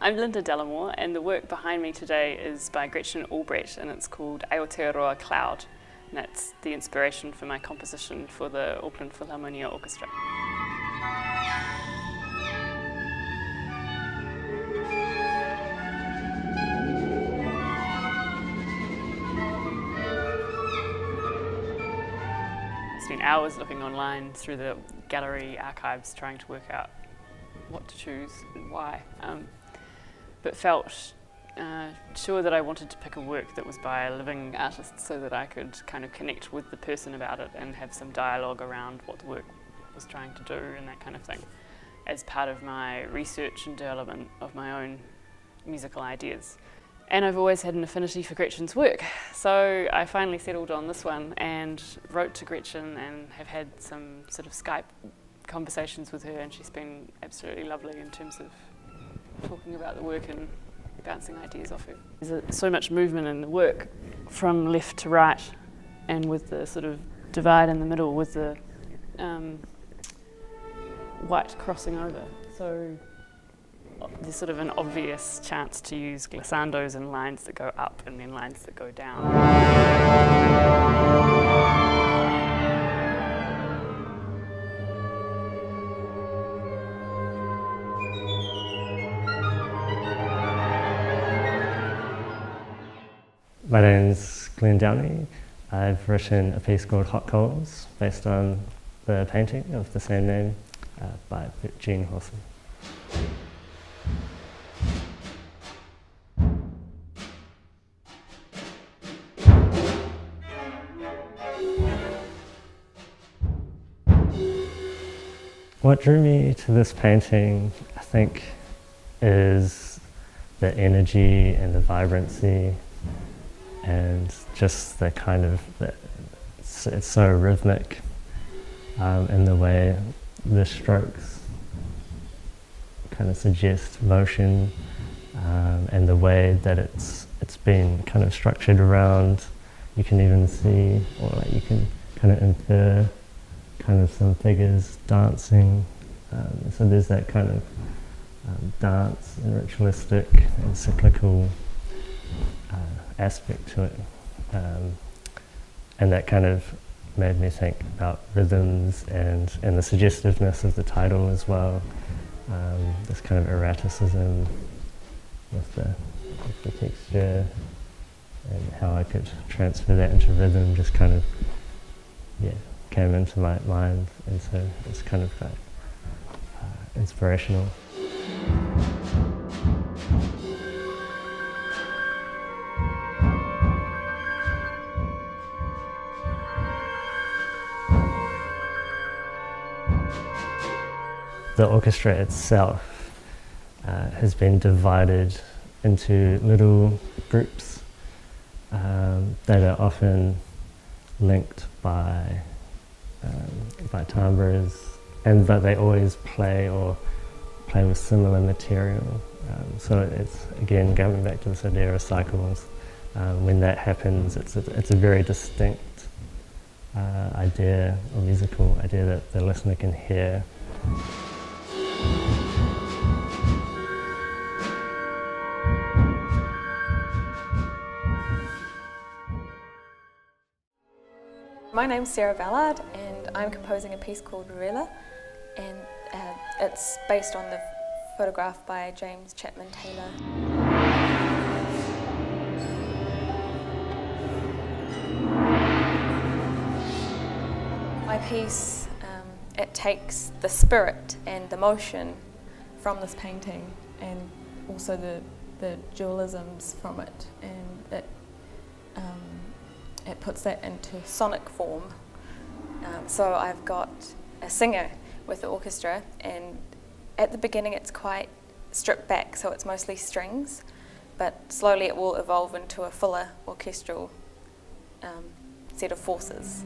I'm Linda Dallimore, and the work behind me today is by Gretchen Albrecht, and it's called Aotearoa Cloud, and that's the inspiration for my composition for the Auckland Philharmonia Orchestra. I spent hours looking online through the gallery archives trying to work out what to choose and why, but felt sure that I wanted to pick a work that was by a living artist so that I could kind of connect with the person about it and have some dialogue around what the work was trying to do and that kind of thing as part of my research and development of my own musical ideas. And I've always had an affinity for Gretchen's work, so I finally settled on this one and wrote to Gretchen and have had some sort of Skype conversations with her, and she's been absolutely lovely in terms of talking about the work and bouncing ideas off her. There's so much movement in the work from left to right, and with the sort of divide in the middle with the white crossing over. So there's sort of an obvious chance to use glissandos and lines that go up and then lines that go down. My name's Glen Downie. I've written a piece called Hot Coals based on the painting of the same name by Jean Horson. What drew me to this painting, I think, is the energy and the vibrancy and just the kind of, it's so rhythmic in the way the strokes kind of suggest motion, and the way that it's been kind of structured around. You can even see, or like you can kind of infer kind of some figures dancing. So there's that kind of dance and ritualistic and cyclical aspect to it, and that kind of made me think about rhythms and the suggestiveness of the title as well. This kind of erraticism with the texture and how I could transfer that into rhythm just kind of came into my mind, and so it's kind of like inspirational. The orchestra itself has been divided into little groups that are often linked by timbres, but they always play with similar material. So it's, again, going back to this idea of cycles. When that happens, it's a very distinct idea, or musical idea, that the listener can hear. My name's Ballard, and I'm composing a piece called Reuben, and it's based on the photograph by James Chapman Taylor. My piece, it takes the spirit and the motion from this painting, and also the dualisms from it, and it puts that into sonic form. So I've got a singer with the orchestra, and at the beginning it's quite stripped back, so it's mostly strings, but slowly it will evolve into a fuller orchestral set of forces.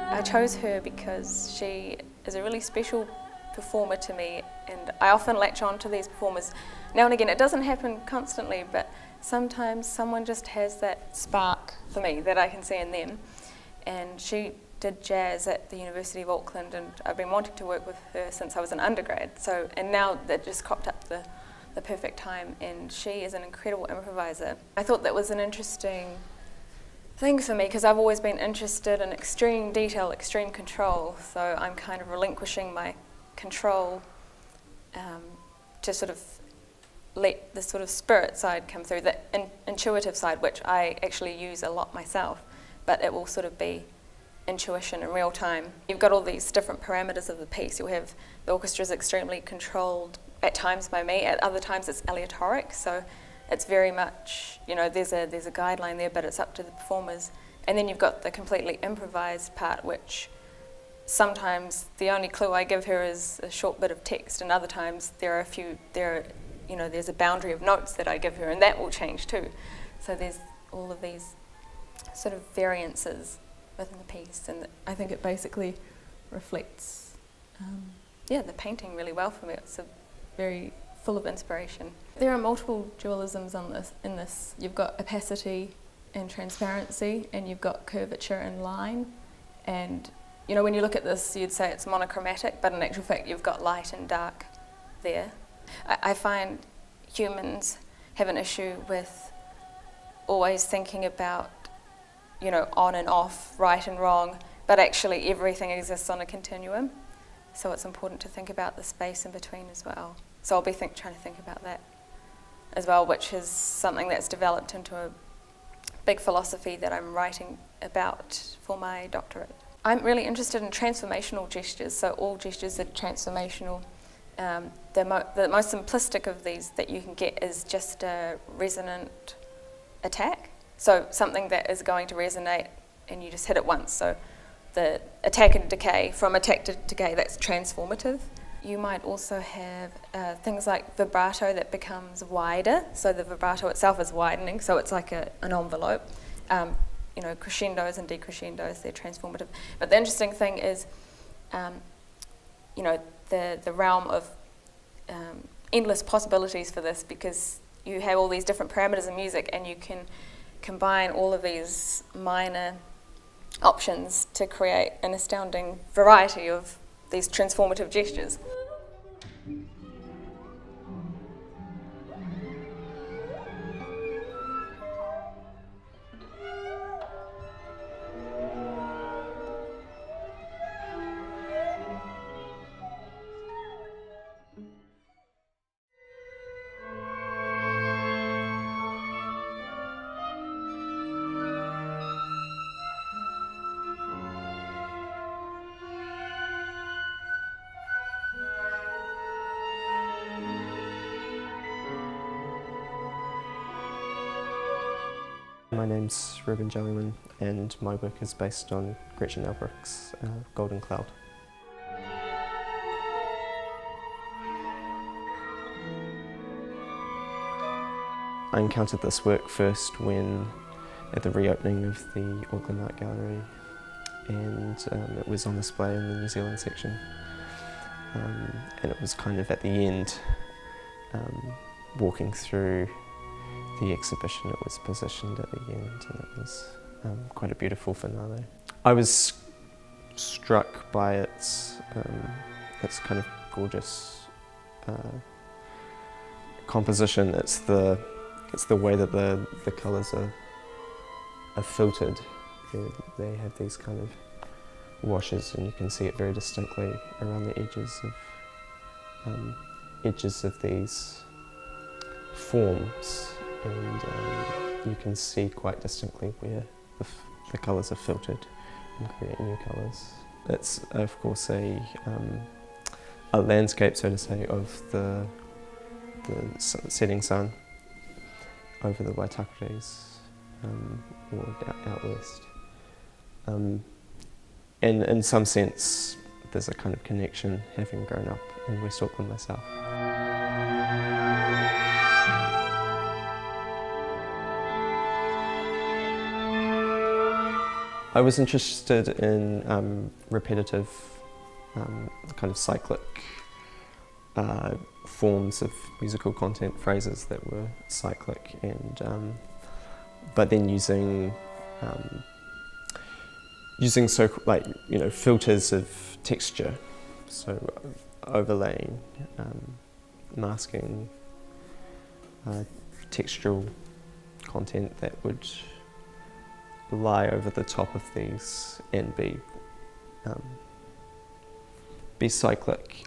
I chose her because she is a really special performer to me, and I often latch on to these performers. Now and again, it doesn't happen constantly, but sometimes someone just has that spark for me that I can see in them, and she did jazz at the University of Auckland, and I've been wanting to work with her since I was an undergrad. So, and now that just cropped up the perfect time, and she is an incredible improviser. I thought that was an interesting thing for me because I've always been interested in extreme detail, extreme control. So I'm kind of relinquishing my control to sort of let the sort of spirit side come through, the intuitive side, which I actually use a lot myself, but it will sort of be intuition in real time. You've got all these different parameters of the piece. You'll have the orchestra is extremely controlled at times by me, at other times it's aleatoric, so it's very much, you know, there's a guideline there, but it's up to the performers. And then you've got the completely improvised part, which sometimes the only clue I give her is a short bit of text, and other times there's a boundary of notes that I give her, and that will change too. So there's all of these sort of variances within the piece, and I think it basically reflects the painting really well for me. It's very full of inspiration. There are multiple dualisms in this. You've got opacity and transparency, and you've got curvature and line. And you know, when you look at this, you'd say it's monochromatic, but in actual fact, you've got light and dark there. I find humans have an issue with always thinking about, you know, on and off, right and wrong, but actually everything exists on a continuum. So it's important to think about the space in between as well. So I'll be trying to think about that as well, which is something that's developed into a big philosophy that I'm writing about for my doctorate. I'm really interested in transformational gestures, so all gestures are transformational. The most simplistic of these that you can get is just a resonant attack. So something that is going to resonate and you just hit it once. So the attack and decay, from attack to decay, that's transformative. You might also have things like vibrato that becomes wider. So the vibrato itself is widening, so it's like an envelope. Crescendos and decrescendos, they're transformative. But the interesting thing is, the realm of endless possibilities for this, because you have all these different parameters in music and you can combine all of these minor options to create an astounding variety of these transformative gestures. My name's Reuben Jelleyman, and my work is based on Gretchen Elbrick's Golden Cloud. I encountered this work first at the reopening of the Auckland Art Gallery, and it was on display in the New Zealand section. And it was kind of at the end, walking through the exhibition, it was positioned at the end, and it was quite a beautiful finale. I was struck by its kind of gorgeous composition. It's the way that the colours are filtered. They have these kind of washes, and you can see it very distinctly around the edges of these forms. And you can see quite distinctly where the colours are filtered and create new colours. It's of course a landscape, so to say, of the setting sun over the Waitakares, or out west. And in some sense, there's a kind of connection, having grown up in West Auckland myself. I was interested in repetitive, kind of cyclic forms of musical content, phrases that were cyclic, and but then using using filters of texture, so overlaying, masking textural content that would lie over the top of these and be cyclic,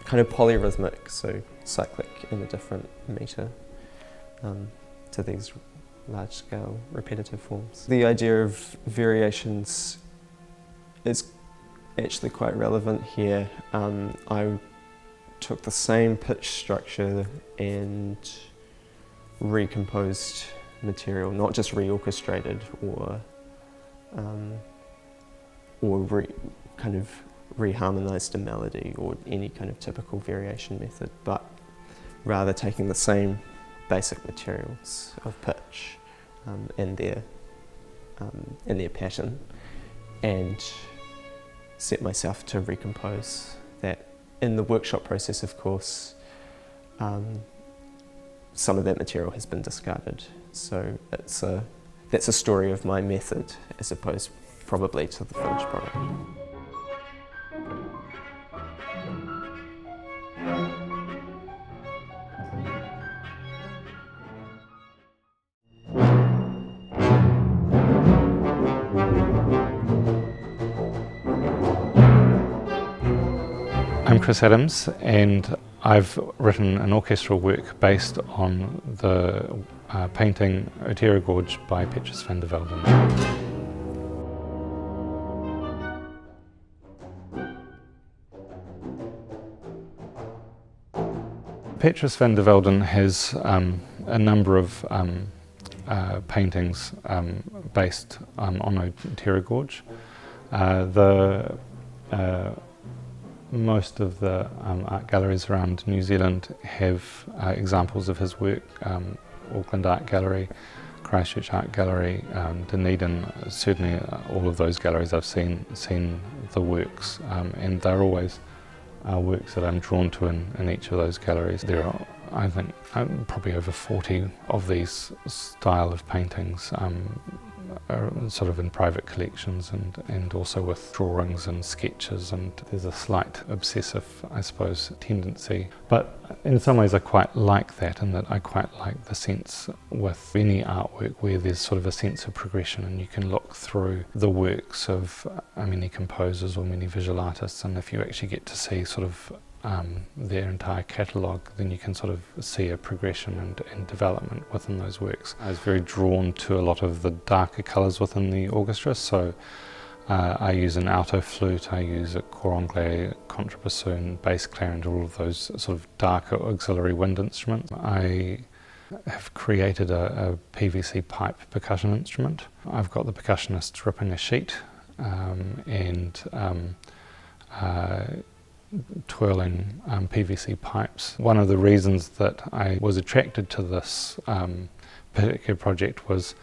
kind of polyrhythmic, so cyclic in a different meter to these large-scale repetitive forms. The idea of variations is actually quite relevant here. I took the same pitch structure and recomposed material, not just reorchestrated or kind of reharmonized a melody or any kind of typical variation method, but rather taking the same basic materials of pitch and their pattern, and set myself to recompose that. In the workshop process, of course, some of that material has been discarded, so that's a story of my method as opposed probably to the finished product. I'm Chris Adams, and I've written an orchestral work based on the painting Adira Gorge by Petrus van der Velden. Petrus van der Velden has a number of paintings based on Adira Gorge. Most of the art galleries around New Zealand have examples of his work. Auckland Art Gallery, Christchurch Art Gallery, Dunedin, certainly all of those galleries I've seen the works, and they're always works that I'm drawn to in each of those galleries. There are, I think, probably over 40 of these style of paintings, are sort of in private collections and also with drawings and sketches, and there's a slight obsessive, I suppose, tendency. But in some ways I quite like that, in that I quite like the sense with any artwork where there's sort of a sense of progression, and you can look through the works of many composers or many visual artists, and if you actually get to see sort of their entire catalogue, then you can sort of see a progression and development within those works. I was very drawn to a lot of the darker colours within the orchestra, so I use an alto flute, I use a cor anglais, contrabassoon, bass clarinet, all of those sort of darker auxiliary wind instruments. I have created a PVC pipe percussion instrument. I've got the percussionist ripping a sheet and twirling PVC pipes. One of the reasons that I was attracted to this particular project was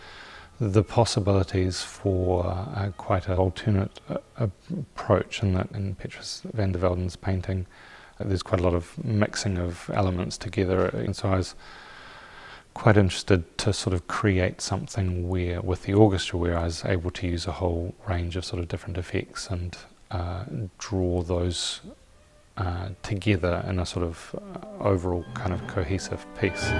the possibilities for quite an alternate approach, in that in Petrus van der Velden's painting there's quite a lot of mixing of elements together, and so I was quite interested to sort of create something where, with the orchestra, where I was able to use a whole range of sort of different effects and draw those together in a sort of overall kind of cohesive piece.